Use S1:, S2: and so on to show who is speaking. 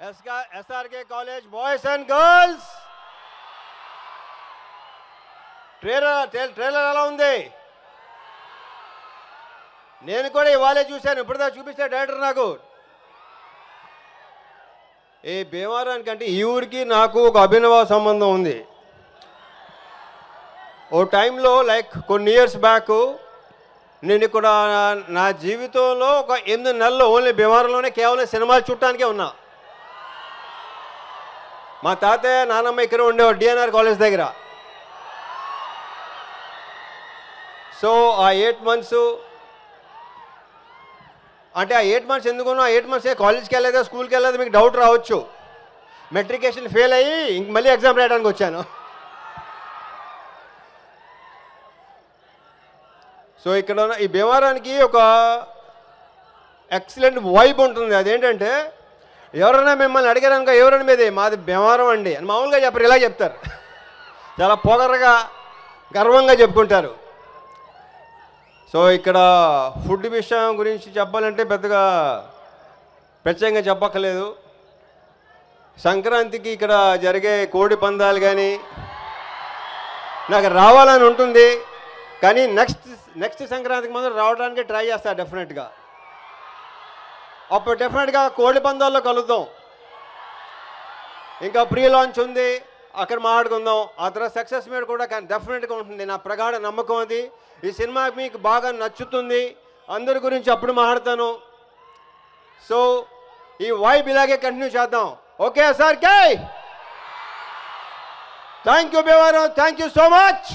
S1: SRK college boys and girls trailer ఎలా ఉంది? నేను కూడా ఇవాళే చూశాను. ఇప్పుడుదా చూపిస్తే డైరెక్టర్ నాకు ఈ భీమవరానికి అంటే ఈ ఊరికి నాకు ఒక అభినవ సంబంధం ఉంది. ఓ టైంలో లైక్ కొన్ని ఇయర్స్ బ్యాక్ నేను ఇక్కడ నా జీవితంలో ఒక 8 నెలలు ఓన్లీ భీమవరంలోనే కేవలం సినిమాలు చూడటానికే ఉన్నా. మా తాతయ్య నానమ్మ ఇక్కడ ఉండేవారు డిఎన్ఆర్ కాలేజ్ దగ్గర. సో ఆ 8 మంత్స్ అంటే ఆ 8 మంత్స్ ఎందుకున్నా, 8 మంత్స్ కాలేజ్కి వెళ్ళలేదా స్కూల్కి వెళ్ళలేదా మీకు డౌట్ రావచ్చు. మెట్రికేషన్ ఫెయిల్ అయ్యి ఇంక మళ్ళీ ఎగ్జామ్ రాయడానికి వచ్చాను. సో ఇక్కడ ఈ భీమవరానికి ఒక ఎక్సలెంట్ వైబ్ ఉంటుంది. అదేంటంటే ఎవరైనా మిమ్మల్ని అడిగారనుకో ఎవరైనా మీది మాది భీమవరం అండి అని మామూలుగా చెప్పరు, ఇలా చెప్తారు. చాలా పొగరగా గర్వంగా చెప్పుకుంటారు. సో ఇక్కడ ఫుడ్ విషయం గురించి చెప్పాలంటే పెద్దగా ప్రత్యేకంగా చెప్పక్కర్లేదు. సంక్రాంతికి ఇక్కడ జరిగే కోడి పందాలు కానీ నాకు రావాలని ఉంటుంది. కానీ నెక్స్ట్ సంక్రాంతికి మాత్రం రావడానికి ట్రై చేస్తా డెఫినెట్గా. అప్పుడు డెఫినెట్గా కోడి పందాల్లో కలుద్దాం. ఇంకా ప్రీ లాంచ్ ఉంది, అక్కడ మాట్లాడుకుందాం. ఆ తర్వాత సక్సెస్ మీద కూడా డెఫినెట్గా ఉంటుంది. నా ప్రగాఢ నమ్మకం అది. ఈ సినిమా మీకు బాగా నచ్చుతుంది. అందరి గురించి అప్పుడు మాట్లాడతాను. సో ఈ వైబ్ ఇలాగే కంటిన్యూ చేద్దాం. Okay sir K thank you Bhimavaram, thank you so much.